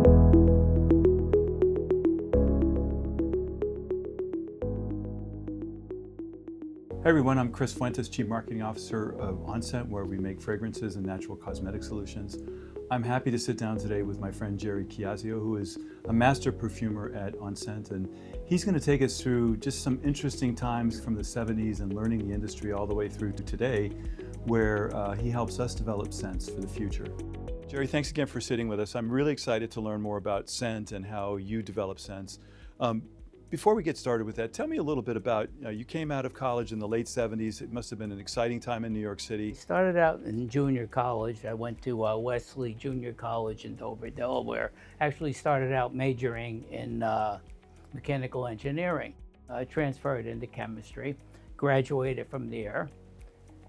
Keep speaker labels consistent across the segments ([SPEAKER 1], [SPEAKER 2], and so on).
[SPEAKER 1] Hey everyone, I'm Chris Fuentes, Chief Marketing Officer of OnScent, where we make fragrances and natural cosmetic solutions. I'm happy to sit down today with my friend Jerry Caiazzo, who is a Master Perfumer at OnScent, and he's going to take us through just some interesting times from the 70s and learning the industry all the way through to today, where he helps us develop scents for the future. Jerry, thanks again for sitting with us. I'm really excited to learn more about scent and how you develop scents. Before we get started with that, tell me a little bit about, you came out of college in the late 70s. It must have been an exciting time in New York City.
[SPEAKER 2] Started out in junior college. I went to Wesley Junior College in Dover, Delaware. Actually started out majoring in mechanical engineering. I transferred into chemistry, graduated from there,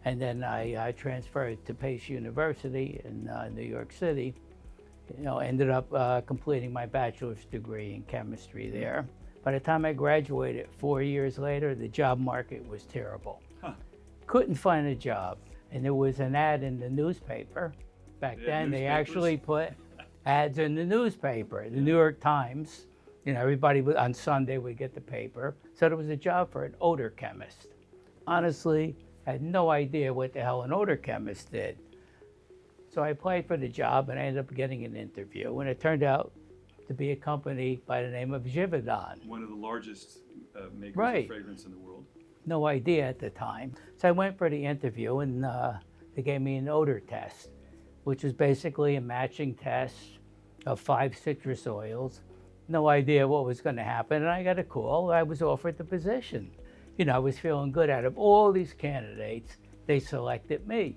[SPEAKER 2] and then I transferred to Pace University in New York City. Ended up completing my bachelor's degree in chemistry there. By the time I graduated 4 years later, the job market was terrible. Couldn't find a job. And there was an ad in the newspaper. Back then, they actually put ads in the newspaper. The New York Times, everybody on Sunday would get the paper. So there was a job for an odor chemist. Honestly, I had no idea what the hell an odor chemist did. So I applied for the job and I ended up getting an interview. And it turned out to be a company by the name of Givaudan.
[SPEAKER 1] One of the largest makers of fragrance in the world.
[SPEAKER 2] No idea at the time. So I went for the interview and they gave me an odor test, which is basically a matching test of 5 citrus oils. No idea what was going to happen, and I got a call. I was offered the position. I was feeling good. Out of all these candidates, they selected me,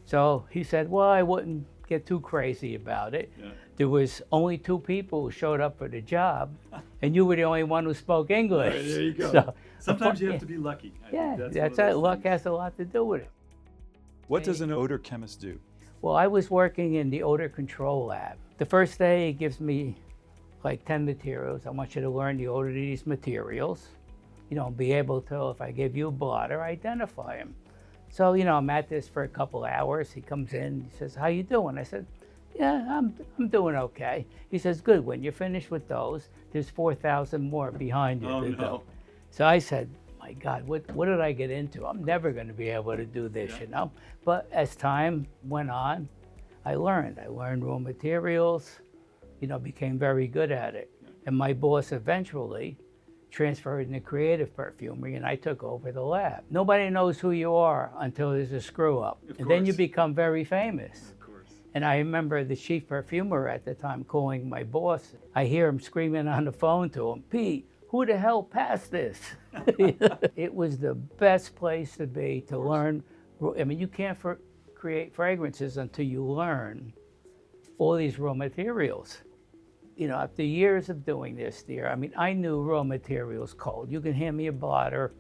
[SPEAKER 2] So he said, well, I wouldn't get too crazy about it. Yeah. There was only 2 people who showed up for the job, and you were the only one who spoke English.
[SPEAKER 1] Right, there you go. So, sometimes you have to be lucky.
[SPEAKER 2] That's it. Luck has a lot to do with it.
[SPEAKER 1] What does an odor chemist do?
[SPEAKER 2] Well, I was working in the odor control lab. The first day, he gives me like 10 materials. I want you to learn the odor of these materials. Be able to, if I give you a blotter, identify them. So, I'm at this for a couple hours. He comes in, he says, how you doing? I said, yeah, I'm doing okay. He says, good, when you're finished with those, there's 4,000 more behind you to do. So I said, my God, what did I get into? I'm never going to be able to do this, But as time went on, I learned raw materials, became very good at it. Yeah. And my boss eventually transferred into creative perfumery, and I took over the lab. Nobody knows who you are until there's a screw up. And then you become very famous. Of course. And I remember the chief perfumer at the time calling my boss. I hear him screaming on the phone to him, Pete, who the hell passed this? It was the best place to be to learn. You can't create fragrances until you learn all these raw materials. After years of doing this there, I knew raw materials cold. You can hand me a blotter.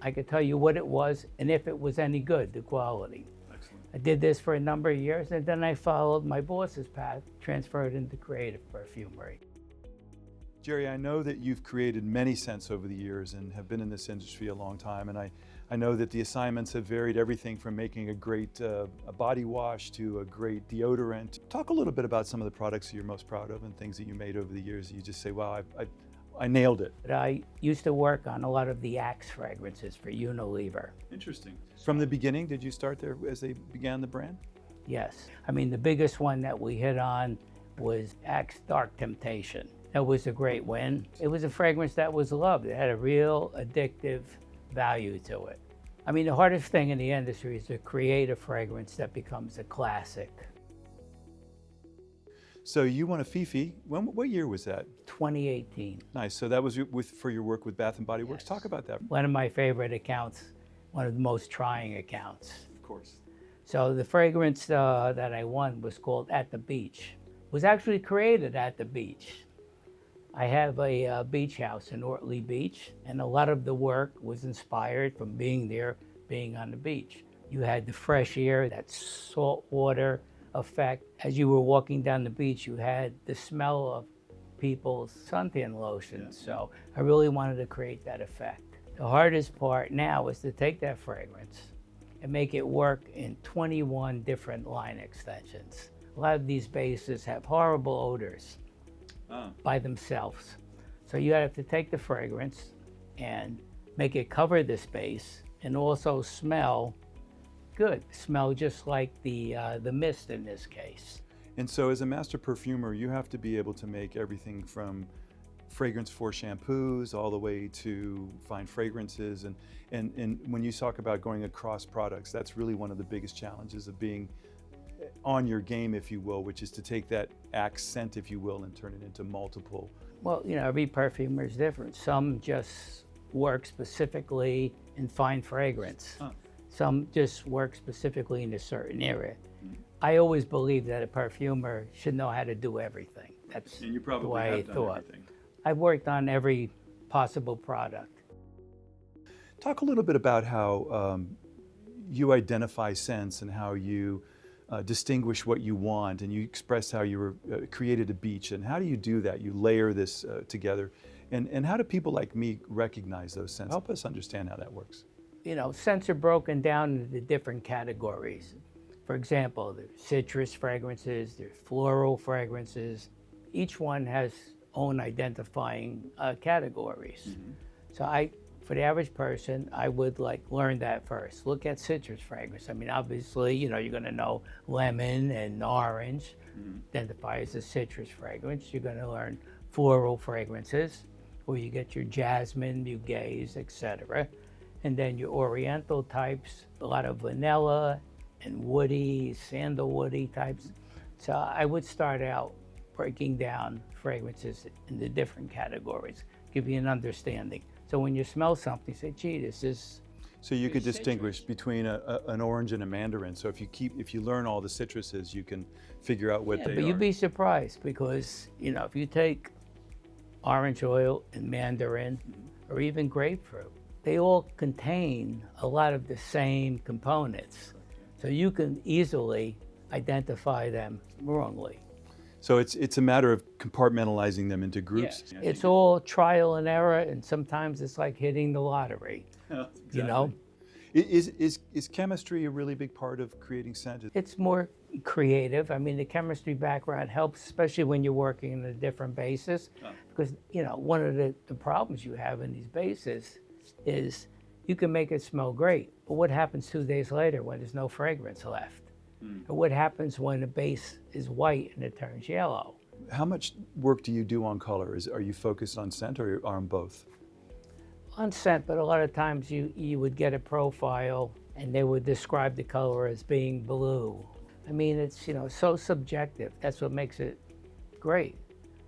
[SPEAKER 2] I could tell you what it was and if it was any good, the quality. Excellent. I did this for a number of years, and then I followed my boss's path, transferred into creative perfumery.
[SPEAKER 1] Jerry, I know that you've created many scents over the years and have been in this industry a long time, and I know that the assignments have varied everything from making a great a body wash to a great deodorant. Talk a little bit about some of the products that you're most proud of and things that you made over the years that you just say, wow, I nailed it.
[SPEAKER 2] I used to work on a lot of the Axe fragrances for Unilever.
[SPEAKER 1] Interesting. From the beginning, did you start there as they began the brand?
[SPEAKER 2] Yes. The biggest one that we hit on was Axe Dark Temptation. That was a great win. It was a fragrance that was loved. It had a real addictive value to it. The hardest thing in the industry is to create a fragrance that becomes a classic.
[SPEAKER 1] So you won a FIFI. What year was that?
[SPEAKER 2] 2018.
[SPEAKER 1] Nice. So that was for your work with Bath & Body Works. Yes. Talk about that.
[SPEAKER 2] One of my favorite accounts, one of the most trying accounts.
[SPEAKER 1] Of course.
[SPEAKER 2] So the fragrance that I won was called At the Beach. It was actually created at the beach. I have a beach house in Ortley Beach, and a lot of the work was inspired from being there, being on the beach. You had the fresh air, that salt water effect. As you were walking down the beach, you had the smell of people's suntan lotions. Yeah. So I really wanted to create that effect. The hardest part now is to take that fragrance and make it work in 21 different line extensions. A lot of these bases have horrible odors by themselves. So you have to take the fragrance and make it cover this base and also smell good. Smell just like the mist in this case.
[SPEAKER 1] And so as a master perfumer, you have to be able to make everything from fragrance for shampoos all the way to fine fragrances. And when you talk about going across products, that's really one of the biggest challenges of being on your game, if you will, which is to take that Axe scent, if you will, and turn it into multiple.
[SPEAKER 2] Well, you know, every perfumer is different. Some just work specifically in fine fragrance. Some just work specifically in a certain area. I always believe that a perfumer should know how to do everything. That's
[SPEAKER 1] And you probably
[SPEAKER 2] the way
[SPEAKER 1] have
[SPEAKER 2] I
[SPEAKER 1] done
[SPEAKER 2] thought.
[SPEAKER 1] everything.
[SPEAKER 2] I've worked on every possible product.
[SPEAKER 1] Talk a little bit about how you identify scents and how you distinguish what you want, and you express how you created a beach, and how do you do that? You layer this together, and how do people like me recognize those scents? Help us understand how that works.
[SPEAKER 2] You know, scents are broken down into different categories. For example, there's citrus fragrances, there's floral fragrances. Each one has own identifying categories. So for the average person, I would learn that first. Look at citrus fragrance. I mean, obviously, you know, you're gonna know lemon and orange identify as a citrus fragrance. You're gonna learn floral fragrances, where you get your jasmine, muguets, etc. And then your oriental types, a lot of vanilla and woody, sandalwoody types. So I would start out breaking down fragrances into different categories, give you an understanding. So when you smell something, say, gee, this is.
[SPEAKER 1] So you could distinguish between an orange and a mandarin. So if you learn all the citruses, you can figure out what they
[SPEAKER 2] But
[SPEAKER 1] are.
[SPEAKER 2] you'd be surprised because, you know, if you take orange oil and mandarin or even grapefruit, they all contain a lot of the same components. So you can easily identify them wrongly.
[SPEAKER 1] So it's a matter of compartmentalizing them into groups.
[SPEAKER 2] Yes. It's all trial and error, and sometimes it's like hitting the lottery.
[SPEAKER 1] Exactly.
[SPEAKER 2] You know?
[SPEAKER 1] Is chemistry a really big part of creating scent?
[SPEAKER 2] It's more creative. I mean, the chemistry background helps, especially when you're working in a different basis, because, you know, one of the problems you have in these bases is you can make it smell great, but what happens 2 days later when there's no fragrance left? Or what happens when the base is white and it turns yellow?
[SPEAKER 1] How much work do you do on color? Are you focused on scent or on both?
[SPEAKER 2] On scent, but a lot of times you would get a profile and they would describe the color as being blue. I mean, it's, you know, so subjective. That's what makes it great.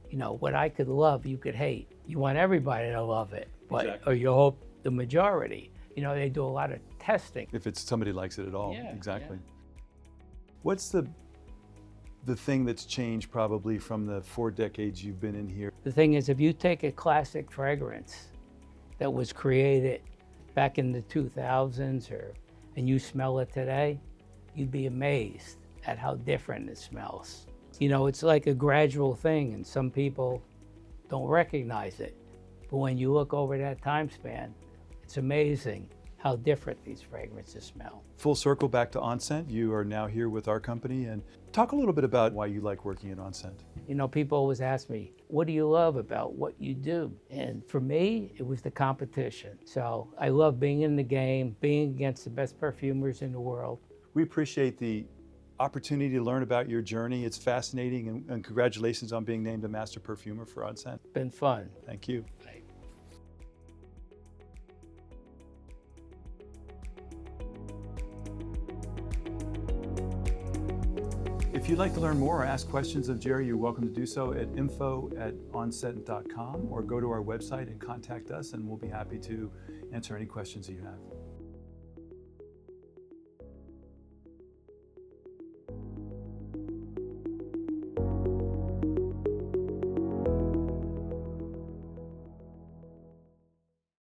[SPEAKER 2] You know, what I could love, you could hate. You want everybody to love it, but
[SPEAKER 1] Exactly.
[SPEAKER 2] or you hope the majority. You know, they do a lot of testing.
[SPEAKER 1] If it's somebody likes it at all.
[SPEAKER 2] Yeah,
[SPEAKER 1] Exactly.
[SPEAKER 2] yeah.
[SPEAKER 1] What's the thing that's changed probably from the 4 decades you've been in here?
[SPEAKER 2] The thing is, if you take a classic fragrance that was created back in the 2000s and you smell it today, you'd be amazed at how different it smells. You know, it's like a gradual thing, and some people don't recognize it. But when you look over that time span, it's amazing how different these fragrances smell.
[SPEAKER 1] Full circle back to OnScent. You are now here with our company, and talk a little bit about why you like working at OnScent.
[SPEAKER 2] You know, people always ask me, what do you love about what you do? And for me, it was the competition. So I love being in the game, being against the best perfumers in the world.
[SPEAKER 1] We appreciate the opportunity to learn about your journey. It's fascinating, and congratulations on being named a Master Perfumer for OnScent.
[SPEAKER 2] It's been fun.
[SPEAKER 1] Thank you. If you'd like to learn more or ask questions of Jerry, you're welcome to do so at info@onscent.com, or go to our website and contact us, and we'll be happy to answer any questions that you have.